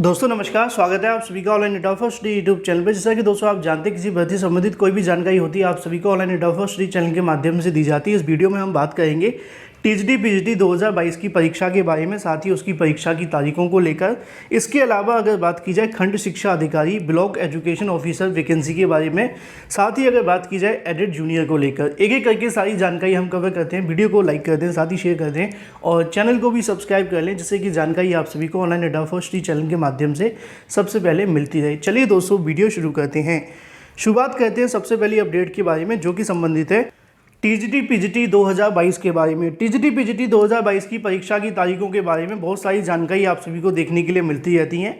दोस्तों नमस्कार, स्वागत है आप सभी का online network first YouTube channel पर। जैसा कि दोस्तों आप जानते हैं, किसी भर्ती संबंधित कोई भी जानकारी होती है आप सभी को ऑनलाइन नेटवर्क फर्स्ट चैनल के माध्यम से दी जाती है। इस वीडियो में हम बात करेंगे टीजीटी पीजीटी 2022 की परीक्षा के बारे में, साथ ही उसकी परीक्षा की तारीखों को लेकर। इसके अलावा अगर बात की जाए खंड शिक्षा अधिकारी ब्लॉक एजुकेशन ऑफिसर वैकेंसी के बारे में, साथ ही अगर बात की जाए एडेड जूनियर को लेकर, एक एक करके सारी जानकारी हम कवर करते हैं। वीडियो को लाइक कर दें, साथ ही शेयर कर दें और चैनल को भी सब्सक्राइब कर लें, जिससे कि जानकारी आप सभी को ऑनलाइन नेटवर्क फर्स्ट चैनल के माध्यम से सबसे पहले मिलती रहे। चलिए दोस्तों वीडियो शुरू करते हैं। शुरुआत करते हैं सबसे पहली अपडेट के बारे में, जो कि संबंधित है टीजीटी पीजीटी 2022 के बारे में। टीजीटी पीजीटी 2022 की परीक्षा की तारीखों के बारे में बहुत सारी जानकारी आप सभी को देखने के लिए मिलती रहती हैं।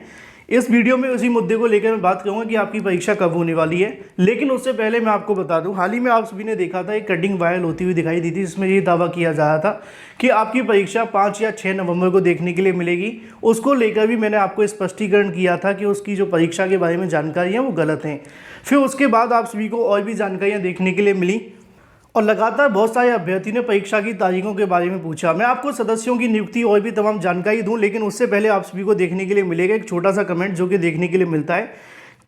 इस वीडियो में उसी मुद्दे को लेकर मैं बात करूंगा कि आपकी परीक्षा कब होने वाली है। लेकिन उससे पहले मैं आपको बता दूं, हाल ही में आप सभी ने देखा था एक कटिंग वायरल होती हुई दिखाई दी थी, जिसमें ये दावा किया जा रहा था कि आपकी परीक्षा 5 या 6 नवंबर को देखने के लिए मिलेगी। उसको लेकर भी मैंने आपको स्पष्टीकरण किया था कि उसकी जो परीक्षा के बारे में जानकारी है वो गलत हैं। फिर उसके बाद आप सभी को और भी जानकारियाँ देखने के लिए मिली और लगातार बहुत सारे अभ्यर्थी ने परीक्षा की तारीखों के बारे में पूछा। मैं आपको सदस्यों की नियुक्ति और भी तमाम जानकारी दूं, लेकिन उससे पहले आप सभी को देखने के लिए मिलेगा एक छोटा सा कमेंट, जो कि देखने के लिए मिलता है।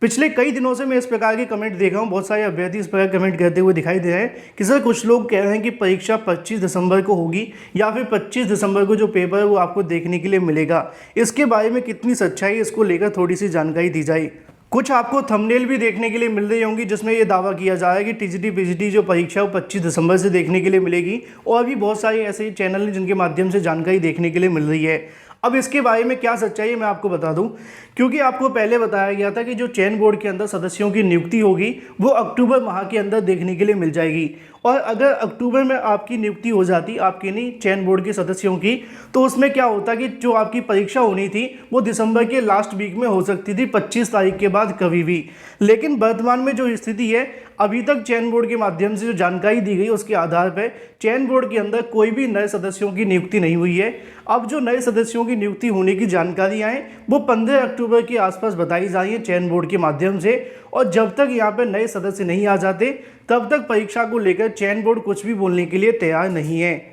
पिछले कई दिनों से मैं इस प्रकार के कमेंट देख रहा हूँ, बहुत सारे अभ्यर्थी इस प्रकार कमेंट करते हुए दिखाई दे रहे हैं कि सर कुछ लोग कह रहे हैं कि परीक्षा 25 दिसंबर को होगी या फिर 25 दिसंबर को जो पेपर है वो आपको देखने के लिए मिलेगा। इसके बारे में कितनी सच्चाई है, इसको लेकर थोड़ी सी जानकारी दी जाए। कुछ आपको थंबनेल भी देखने के लिए मिल रही होंगी, जिसमें ये दावा किया जा रहा है कि टीजीटी पीजीटी जो परीक्षा है वो 25 दिसंबर से देखने के लिए मिलेगी। और भी बहुत सारे ऐसे चैनल हैं जिनके माध्यम से जानकारी देखने के लिए मिल रही है। अब इसके बारे में क्या सच्चाई है मैं आपको बता दूं, क्योंकि आपको पहले बताया गया था कि जो चयन बोर्ड के अंदर सदस्यों की नियुक्ति होगी वो अक्टूबर माह के अंदर देखने के लिए मिल जाएगी। और अगर अक्टूबर में आपकी नियुक्ति हो जाती, आपकी नहीं चयन बोर्ड के सदस्यों की, तो उसमें क्या होता कि जो आपकी परीक्षा होनी थी वो दिसंबर के लास्ट वीक में हो सकती थी, 25 तारीख के बाद कभी भी। लेकिन वर्तमान में जो स्थिति है, अभी तक चयन बोर्ड के माध्यम से जो जानकारी दी गई उसके आधार पर चयन बोर्ड के अंदर कोई भी नए सदस्यों की नियुक्ति नहीं हुई है। अब जो नए सदस्यों की नियुक्ति होने की जानकारियां हैं वो 15 अक्टूबर के आसपास बताई जा रही है चयन बोर्ड के माध्यम से। और जब तक यहाँ पर नए सदस्य नहीं आ जाते तब तक परीक्षा को लेकर चयन बोर्ड कुछ भी बोलने के लिए तैयार नहीं है।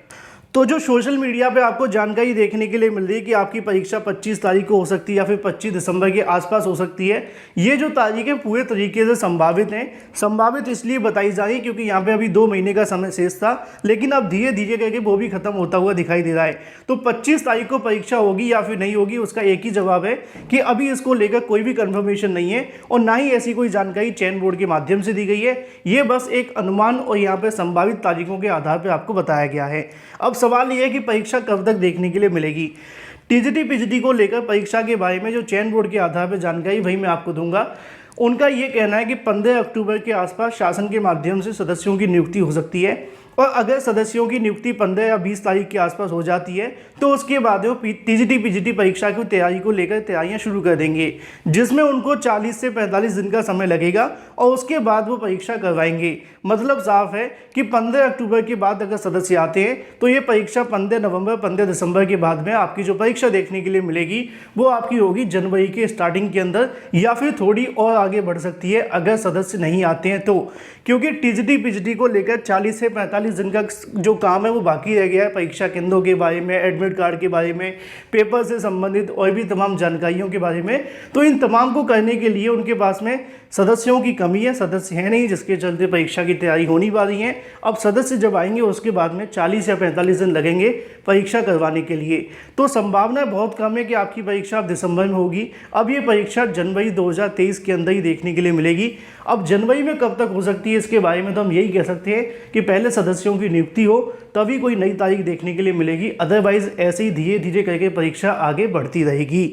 तो जो सोशल मीडिया पे आपको जानकारी देखने के लिए मिल रही है कि आपकी परीक्षा 25 तारीख को हो सकती है या फिर 25 दिसंबर के आसपास हो सकती है, ये जो तारीखें पूरे तरीके से संभावित हैं। संभावित इसलिए बताई जा रही है क्योंकि यहाँ पे अभी 2 महीने का समय शेष था, लेकिन अब धीरे धीरे करके वो भी खत्म होता हुआ दिखाई दे रहा है। तो 25 तारीख को परीक्षा होगी या फिर नहीं होगी, उसका एक ही जवाब है कि अभी इसको लेकर कोई भी कन्फर्मेशन नहीं है और ना ही ऐसी कोई जानकारी चयन बोर्ड के माध्यम से दी गई है। ये बस एक अनुमान और यहाँ पर संभावित तारीखों के आधार पर आपको बताया गया है। अब सवाल यह है कि परीक्षा कब तक देखने के लिए मिलेगी। टीजीटी पीजीटी को लेकर परीक्षा के बारे में जो चयन बोर्ड के आधार पर जानकारी वही मैं आपको दूंगा। उनका ये कहना है कि 15 अक्टूबर के आसपास शासन के माध्यम से सदस्यों की नियुक्ति हो सकती है। और अगर सदस्यों की नियुक्ति 15 या 20 तारीख के आसपास हो जाती है तो उसके बाद वो टीजीटी पीजीटी परीक्षा की तैयारी को लेकर तैयारियां शुरू कर देंगे, जिसमें उनको 40 से 45 दिन का समय लगेगा और उसके बाद वो परीक्षा करवाएंगे। मतलब साफ है कि 15 अक्टूबर के बाद अगर सदस्य आते हैं तो ये परीक्षा 15 नवंबर 15 दिसंबर के बाद में आपकी जो परीक्षा देखने के लिए मिलेगी वो आपकी होगी जनवरी के स्टार्टिंग के अंदर, या फिर थोड़ी और आगे बढ़ सकती है अगर सदस्य नहीं आते हैं तो। क्योंकि टीजीटी पीजीटी को लेकर 40 से 45 दिन का जो काम है वो बाकी रह गया है। परीक्षा केंद्रों के बारे में, एडमिट कार्ड के बारे में, पेपर से संबंधित और भी तमाम जानकारियों के बारे में। तो इन तमाम को करने के लिए उनके पास में सदस्यों की कमी है, सदस्य हैं नहीं, जिसके चलते परीक्षा की तैयारी होनी वाली है। अब सदस्य जब आएंगे उसके बाद में 40 या 45 दिन लगेंगे परीक्षा करवाने के लिए। तो संभावना बहुत कम है कि आपकी परीक्षा अब दिसंबर में होगी। अब ये परीक्षा जनवरी 2023 के अंदर ही देखने के लिए मिलेगी। अब जनवरी में कब तक हो सकती है इसके बारे में तो हम यही कह सकते हैं कि पहले सदस्यों की नियुक्ति हो तभी कोई नई तारीख देखने के लिए मिलेगी। अदरवाइज ऐसे ही धीरे धीरे करके परीक्षा आगे बढ़ती रहेगी,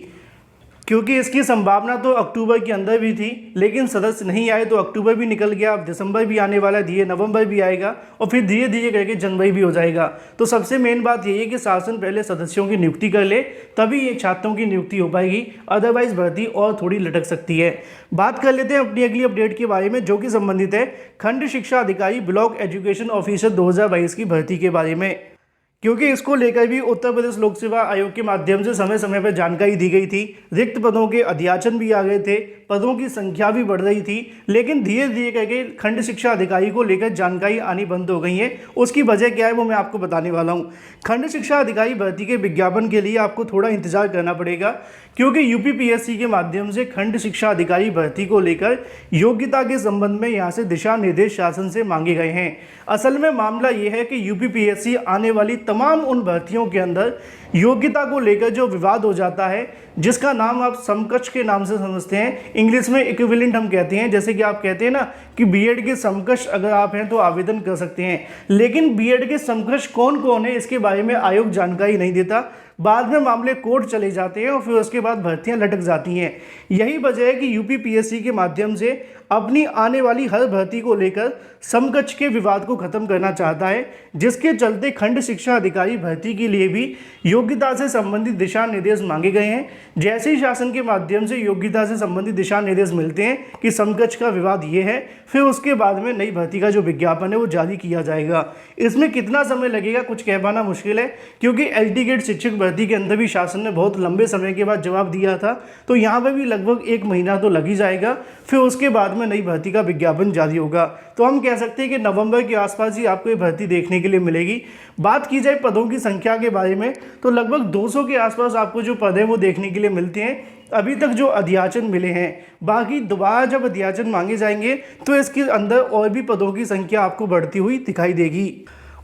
क्योंकि इसकी संभावना तो अक्टूबर के अंदर भी थी, लेकिन सदस्य नहीं आए तो अक्टूबर भी निकल गया, अब दिसंबर भी आने वाला है, धीरे नवंबर भी आएगा और फिर धीरे धीरे करके जनवरी भी हो जाएगा। तो सबसे मेन बात यही है कि शासन पहले सदस्यों की नियुक्ति कर ले, तभी ये छात्रों की नियुक्ति हो पाएगी। अदरवाइज भर्ती और थोड़ी लटक सकती है। बात कर लेते हैं अपनी अगली अपडेट के बारे में, जो कि संबंधित है खंड शिक्षा अधिकारी ब्लॉक एजुकेशन ऑफिसर 2022 की भर्ती के बारे में। क्योंकि इसको लेकर भी उत्तर प्रदेश लोक सेवा आयोग के माध्यम से समय समय पर जानकारी दी गई थी। रिक्त पदों के अध्याचन भी आ गए थे, पदों की संख्या भी बढ़ रही थी, लेकिन धीरे धीरे करके खंड शिक्षा अधिकारी को लेकर जानकारी आनी बंद हो गई है। उसकी वजह क्या है वो मैं आपको बताने वाला हूँ। खंड शिक्षा अधिकारी भर्ती के विज्ञापन के लिए आपको थोड़ा इंतजार करना पड़ेगा, क्योंकि यूपीपीएससी के माध्यम से खंड शिक्षा अधिकारी भर्ती को लेकर योग्यता के संबंध में यहाँ से दिशा निर्देश शासन से मांगे गए हैं। असल में मामला ये है कि यूपीपीएससी आने वाली तमाम उन भर्तियों के अंदर योग्यता को लेकर जो विवाद हो जाता है, जिसका नाम आप समकक्ष के नाम से समझते हैं, इंग्लिश में इक्विवेलेंट हम कहते हैं। जैसे कि आप कहते हैं ना कि बीएड के समकक्ष अगर आप हैं तो आवेदन कर सकते हैं, लेकिन बीएड के समकक्ष कौन कौन है इसके बारे में आयोग जानकारी नहीं देता। बाद में मामले कोर्ट चले जाते हैं और फिर उसके बाद भर्तियां लटक जाती हैं। यही वजह है कि यूपीपीएससी के माध्यम से अपनी आने वाली हर भर्ती को लेकर समकक्ष के विवाद को खत्म करना चाहता है, जिसके चलते खंड शिक्षा अधिकारी भर्ती के लिए भी योग्यता से संबंधित दिशा निर्देश मांगे गए हैं। जैसे ही शासन के माध्यम से योग्यता से संबंधित दिशा निर्देश मिलते हैं कि समकक्ष का विवाद ये है, फिर उसके बाद में नई भर्ती का जो विज्ञापन है वो जारी किया जाएगा। इसमें कितना समय लगेगा कुछ कह पाना मुश्किल है, क्योंकि एलटी गेट शिक्षक भर्ती के अंदर भी शासन ने बहुत लंबे समय के बाद जवाब दिया था, तो यहाँ पर भी लगभग 1 महीना तो लग ही जाएगा। फिर उसके बाद में नई भर्ती का विज्ञापन जारी होगा। तो हम कह सकते हैं कि नवंबर के आसपास ही आपको ये भर्ती देखने के लिए मिलेगी। बात की जाए पदों की संख्या के बारे में, तो लगभग 200 के आसपास आपको जो पद है वो देखने के लिए मिलते हैं। अभी तक जो अध्याचन मिले हैं, बाकी दोबारा जब अध्याचन मांगे जाएंगे तो इसके अंदर और भी पदों की संख्या आपको बढ़ती हुई दिखाई देगी।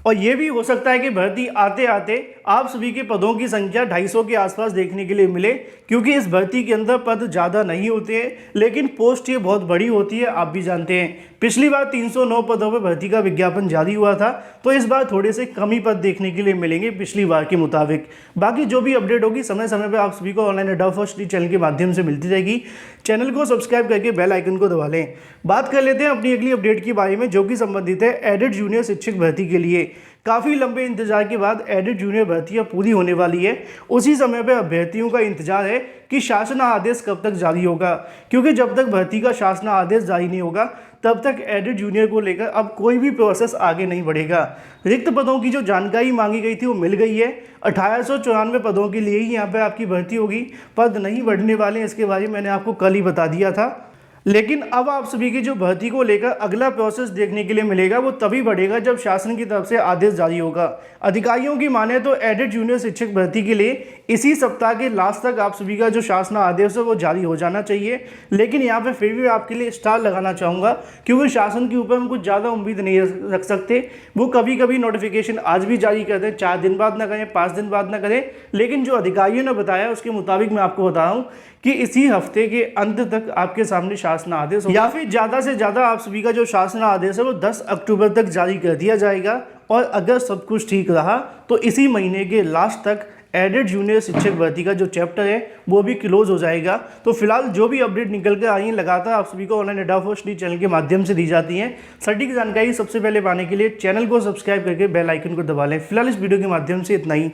और ये भी हो सकता है कि भर्ती आते आते आप सभी के पदों की संख्या 250 के आसपास देखने के लिए मिले, क्योंकि इस भर्ती के अंदर पद ज़्यादा नहीं होते हैं, लेकिन पोस्ट ये बहुत बड़ी होती है, आप भी जानते हैं। पिछली बार 309 पदों पर भर्ती का विज्ञापन जारी हुआ था, तो इस बार थोड़े से कम ही पद देखने के लिए मिलेंगे पिछली बार के मुताबिक। बाकी जो भी अपडेट होगी समय समय पर आप सभी को ऑनलाइन अड्डा फर्स्ट चैनल के माध्यम से मिलती रहेगी। चैनल को सब्सक्राइब करके बेल आइकन को दबा लें। बात कर लेते हैं अपनी अगली अपडेट के बारे में, जो कि संबंधित है एडेड जूनियर शिक्षक भर्ती के लिए। काफ़ी लंबे इंतजार के बाद एडेड जूनियर भर्तियां पूरी होने वाली है। उसी समय पर अभ्यर्थियों का इंतजार है कि शासन आदेश कब तक जारी होगा, क्योंकि जब तक भर्ती का शासन आदेश जारी नहीं होगा तब तक एडेड जूनियर को लेकर अब कोई भी प्रोसेस आगे नहीं बढ़ेगा। रिक्त पदों की जो जानकारी मांगी गई थी वो मिल गई है। 1894 पदों के लिए ही यहाँ पे आपकी भर्ती होगी। पद नहीं बढ़ने वाले हैं, इसके बारे में मैंने आपको कल ही बता दिया था। लेकिन अब आप सभी की जो भर्ती को लेकर अगला प्रोसेस देखने के लिए मिलेगा वो तभी बढ़ेगा जब शासन की तरफ से आदेश जारी होगा। अधिकारियों की माने तो एडेड जूनियर शिक्षक भर्ती के लिए इसी सप्ताह के लास्ट तक आप सभी का जो शासन आदेश है वो जारी हो जाना चाहिए। लेकिन यहाँ पे फिर भी आपके लिए स्टार लगाना चाहूँगा, क्योंकि शासन के ऊपर हम कुछ ज़्यादा उम्मीद नहीं रख सकते। वो कभी कभी नोटिफिकेशन आज भी जारी करते हैं, 4 दिन बाद ना करें, 5 दिन बाद ना करें, लेकिन जो अधिकारियों ने बताया उसके मुताबिक मैं आपको बता रहा हूँ कि इसी हफ्ते के अंत तक आपके सामने शासन आदेश या फिर ज़्यादा से ज़्यादा आप सभी का जो शासन आदेश है वो 10 अक्टूबर तक जारी कर दिया जाएगा। और अगर सब कुछ ठीक रहा तो इसी महीने के लास्ट तक एडेड जूनियर शिक्षक भर्ती का जो चैप्टर है वो भी क्लोज हो जाएगा। तो फिलहाल जो भी अपडेट निकल कर आई हैं लगातार आप सभी को ऑनलाइन अड्डा फर्स्ट चैनल के माध्यम से दी जाती हैं। सटीक जानकारी सबसे पहले पाने के लिए चैनल को सब्सक्राइब करके बेल आइकन को दबा लें। फिलहाल इस वीडियो के माध्यम से इतना ही।